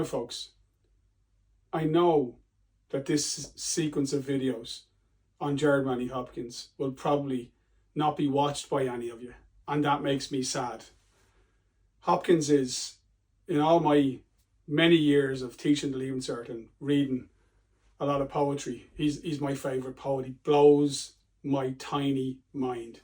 Now, folks, I know that this sequence of videos on Jared Manny Hopkins will probably not be watched by any of you, and that makes me sad. Hopkins is, in all my many years of teaching the Leaving Cert and reading a lot of poetry, he's my favourite poet. He blows my tiny mind.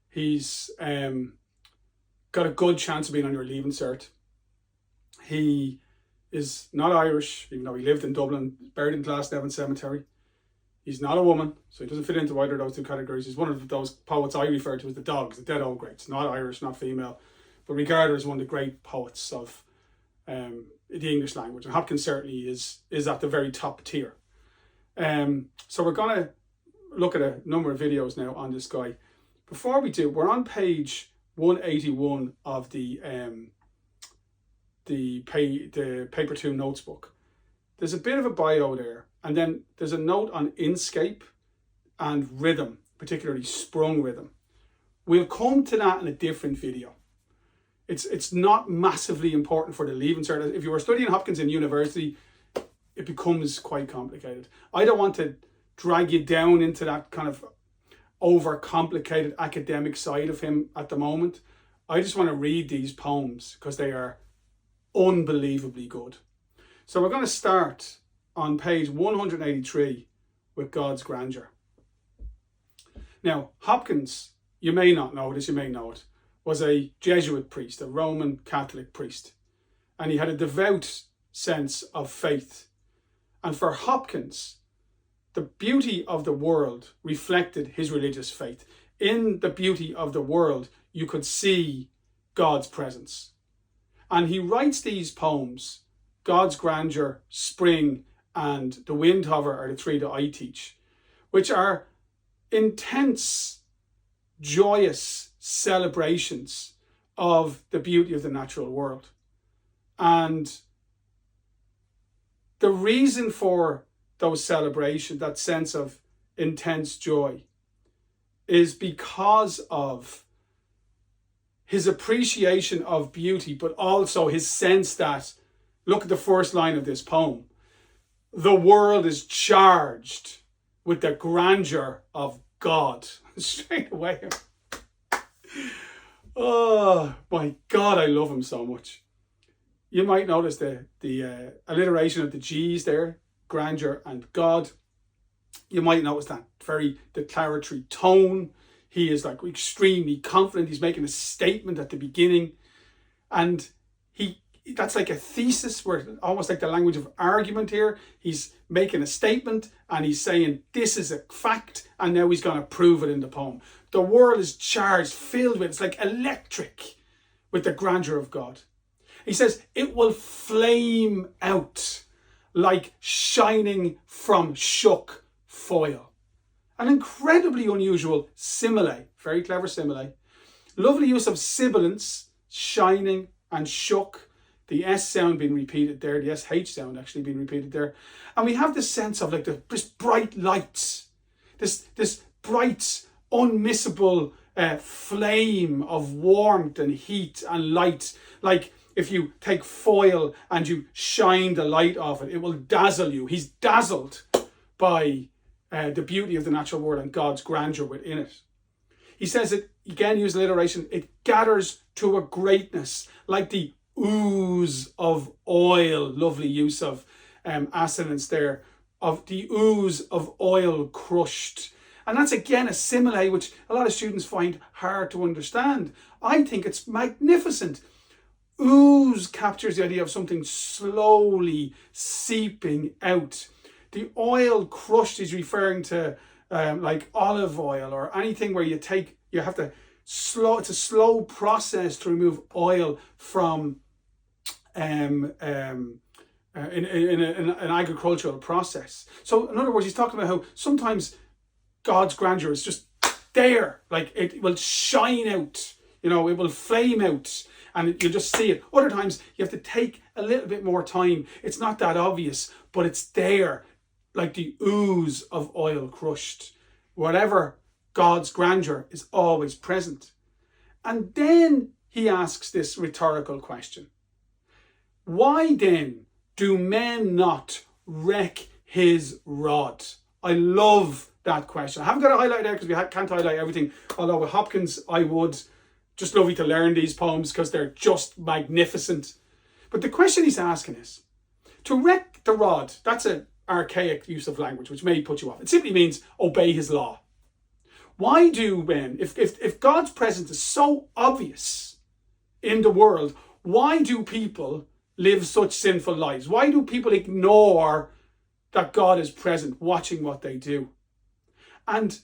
He's got a good chance of being on your Leaving Cert. He is not Irish, even though he lived in Dublin, buried in Glasnevin Cemetery. He's not a woman, so he doesn't fit into either of those two categories. He's one of those poets I refer to as the dogs, the dead old greats. Not Irish, not female, but regarded as one of the great poets of the English language. And Hopkins certainly is at the very top tier. So we're going to look at a number of videos now on this guy. Before we do, we're on page 181 of the paper 2 notes book. There's a bit of a bio there, and then there's a note on inscape and rhythm, particularly sprung rhythm. We'll come to that in a different video. It's not massively important for the Leaving Cert. If you were studying Hopkins in university, it becomes quite complicated. I don't want to drag you down into that kind of overcomplicated academic side of him at the moment. I just want to read these poems because they are unbelievably good. So we're going to start on page 183 with God's Grandeur. Now, Hopkins, you may not know this, you may know it, was a Jesuit priest, a Roman Catholic priest. And he had a devout sense of faith. And for Hopkins, the beauty of the world reflected his religious faith. In the beauty of the world, you could see God's presence. And he writes these poems, God's Grandeur, Spring, and The Wind Hover are the three that I teach, which are intense, joyous celebrations of the beauty of the natural world. And the reason for those celebrations, that sense of intense joy, is because of his appreciation of beauty, but also his sense that, look at the first line of this poem, the world is charged with the grandeur of God. Straight away. Oh my God, I love him so much. You might notice the alliteration of the G's there, grandeur and God. You might notice that very declaratory tone. He is like extremely confident. He's making a statement at the beginning. And that's like a thesis, where almost like the language of argument here. He's making a statement and he's saying this is a fact, and now he's going to prove it in the poem. The world is charged, filled with, it's like electric with the grandeur of God. He says it will flame out like shining from shook foil. An incredibly unusual simile, very clever simile. Lovely use of sibilants, shining and shook. The S sound being repeated there, the SH sound actually being repeated there. And we have this sense of like this bright light, this bright, unmissable flame of warmth and heat and light. Like if you take foil and you shine the light off it, it will dazzle you. He's dazzled by the beauty of the natural world and God's grandeur within it. He says it, again, use alliteration, it gathers to a greatness like the ooze of oil. Lovely use of assonance there, of the ooze of oil crushed. And that's again a simile which a lot of students find hard to understand. I think it's magnificent. Ooze captures the idea of something slowly seeping out. The oil crushed is referring to like olive oil or anything where you have to it's a slow process to remove oil from in an agricultural process. So in other words, he's talking about how sometimes God's grandeur is just there, like it will shine out, it will flame out and you'll just see it. Other times you have to take a little bit more time. It's not that obvious, but it's there, like the ooze of oil crushed. Whatever God's grandeur is always present. And then he asks this rhetorical question. Why then do men not wreck his rod? I love that question. I haven't got it highlighted there because we can't highlight everything. Although with Hopkins, I would. Just lovely to learn these poems because they're just magnificent. But the question he's asking is, to wreck the rod, that's an archaic use of language, which may put you off. It simply means obey his law. Why do men, if God's presence is so obvious in the world, why do people live such sinful lives? Why do people ignore that God is present, watching what they do? And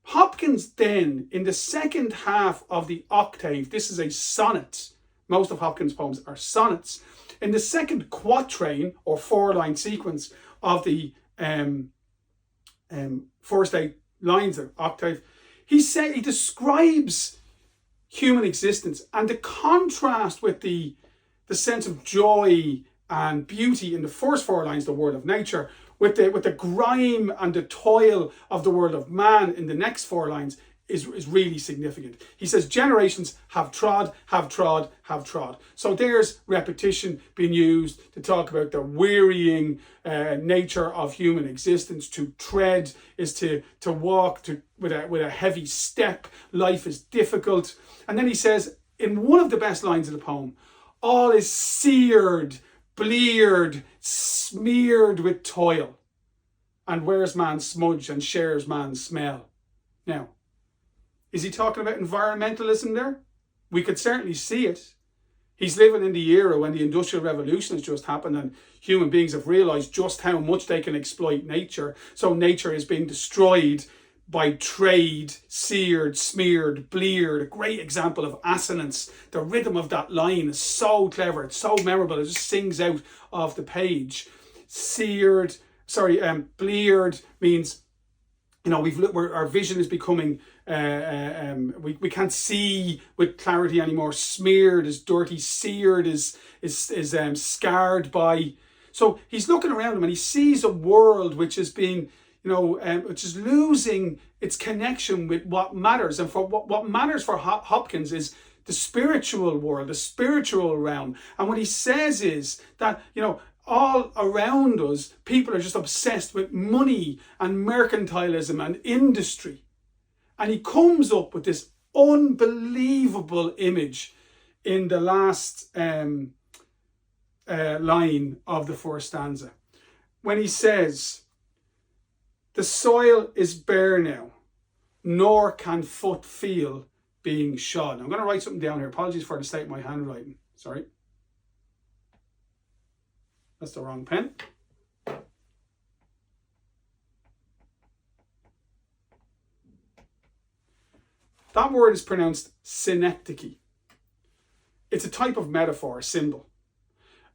Hopkins then, in the second half of the octave, this is a sonnet. Most of Hopkins' poems are sonnets. In the second quatrain, or 4-line sequence of the first 8 lines of octave, he describes human existence and the contrast with the sense of joy and beauty in the first 4 lines, the world of nature, with the grime and the toil of the world of man in the next 4 lines is really significant. He says, generations have trod, have trod, have trod. So there's repetition being used to talk about the wearying nature of human existence. To tread is to walk with a heavy step. Life is difficult. And then he says, in one of the best lines of the poem, all is seared, bleared, smeared with toil, and wears man's smudge and shares man's smell. Now, is he talking about environmentalism there? We could certainly see it. He's living in the era when the Industrial Revolution has just happened and human beings have realised just how much they can exploit nature. So nature is being destroyed by trade, seared, smeared, bleared. A great example of assonance. The rhythm of that line is so clever. It's so memorable. It just sings out of the page. Bleared means, our vision is becoming, we can't see with clarity anymore. Smeared is dirty. Seared is scarred by. So he's looking around him and he sees a world which is being, which is losing its connection with what matters. And for what matters for Hopkins is the spiritual world, the spiritual realm. And what he says is that, all around us, people are just obsessed with money and mercantilism and industry. And he comes up with this unbelievable image in the last line of the first stanza, when he says, the soil is bare now, nor can foot feel being shod. I'm going to write something down here. Apologies for the state of my handwriting. Sorry. That's the wrong pen. That word is pronounced synecdoche. It's a type of metaphor, a symbol.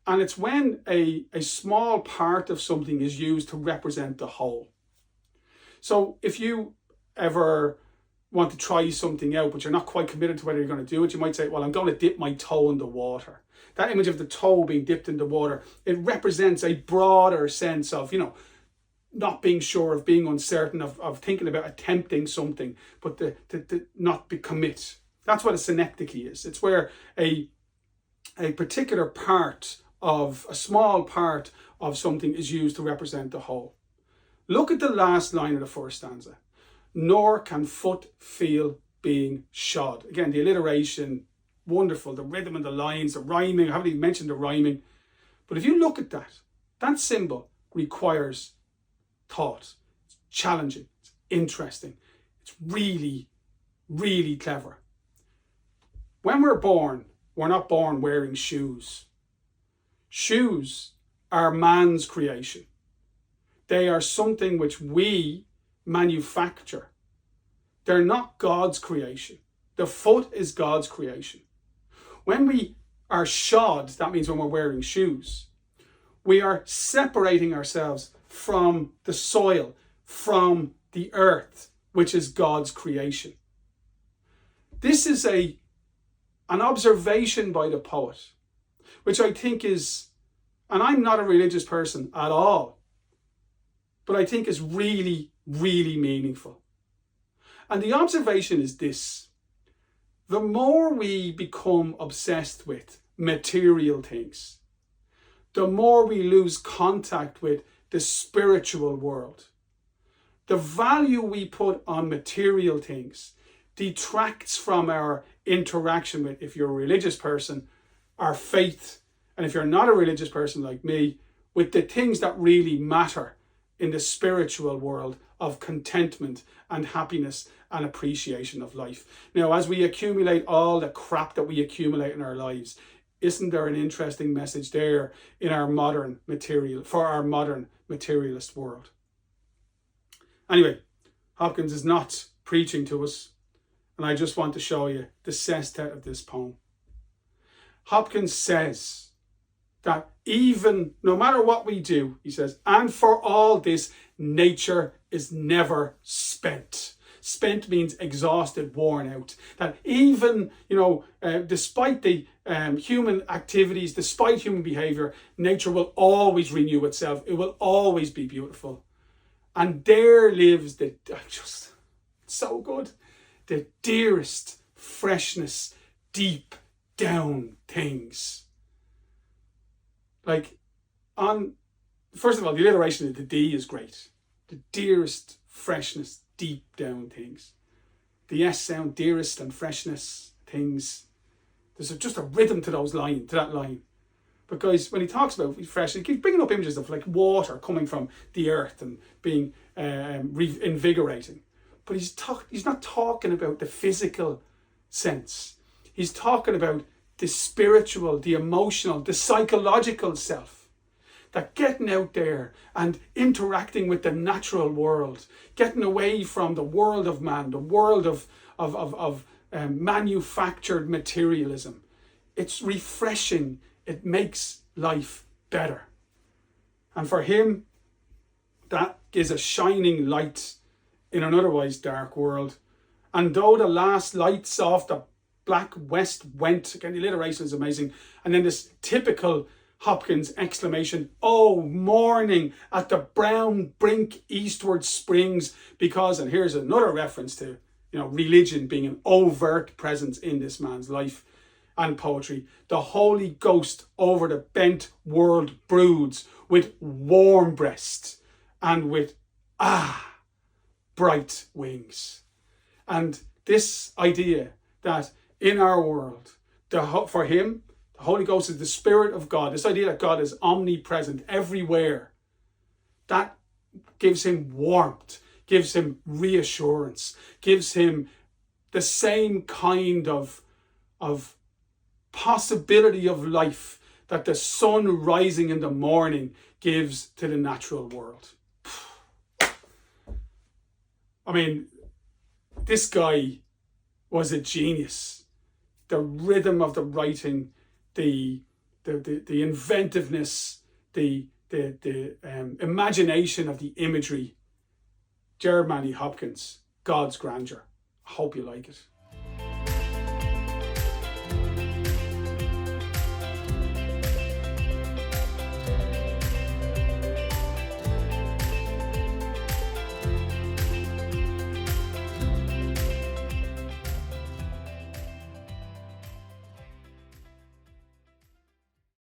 And it's when a small part of something is used to represent the whole. So if you ever want to try something out, but you're not quite committed to whether you're going to do it, you might say, well, I'm going to dip my toe in the water. That image of the toe being dipped in the water, it represents a broader sense of, not being sure, of being uncertain, of thinking about attempting something, but to not commit. That's what a synecdoche is. It's where a particular part of, a small part of something is used to represent the whole. Look at the last line of the first stanza. Nor can foot feel being shod. Again, the alliteration, wonderful. The rhythm and the lines, the rhyming. I haven't even mentioned the rhyming. But if you look at that symbol requires thought. It's challenging. It's interesting. It's really, really clever. When we're born, we're not born wearing shoes. Shoes are man's creation. They are something which we manufacture. They're not God's creation. The foot is God's creation. When we are shod, that means when we're wearing shoes, we are separating ourselves from the soil, from the earth, which is God's creation. This is an observation by the poet, which I think is, and I'm not a religious person at all, but I think is really, really meaningful. And the observation is this: the more we become obsessed with material things, the more we lose contact with the spiritual world. The value we put on material things detracts from our interaction with, if you're a religious person, our faith, and if you're not a religious person like me, with the things that really matter in the spiritual world of contentment and happiness and appreciation of life. Now, as we accumulate all the crap that we accumulate in our lives, isn't there an interesting message there in our modern materialist world? Anyway, Hopkins is not preaching to us, and I just want to show you the sestet of this poem. Hopkins says that even, no matter what we do, he says, and for all this, nature is never spent. Spent means exhausted, worn out. That even, despite the human activities, despite human behavior, nature will always renew itself. It will always be beautiful. And there lives so good, the dearest freshness, deep down things. Like, first of all, the alliteration of the D is great. The dearest freshness, deep down things. The S sound, dearest and freshness things. There's just a rhythm to that line. Because when he talks about fresh, he keeps bringing up images of like water coming from the earth and being invigorating. But he's not talking about the physical sense. He's talking about the spiritual, the emotional, the psychological self. That getting out there and interacting with the natural world, getting away from the world of man, the world of manufactured materialism, it's refreshing. It makes life better. And for him, that is a shining light in an otherwise dark world. And though the last lights off the black west went, again, the alliteration is amazing. And then this typical Hopkins exclamation, oh, morning at the brown brink eastward springs, because, and here's another reference to, religion being an overt presence in this man's life and poetry. The Holy Ghost over the bent world broods with warm breast and with, bright wings. And this idea that in our world, for him, the Holy Ghost is the Spirit of God. This idea that God is omnipresent everywhere. That gives him warmth, gives him reassurance, gives him the same kind of possibility of life that the sun rising in the morning gives to the natural world. I mean, this guy was a genius. The rhythm of the writing, the inventiveness, the imagination of the imagery. Gerard Manley Hopkins, God's Grandeur. I hope you like it.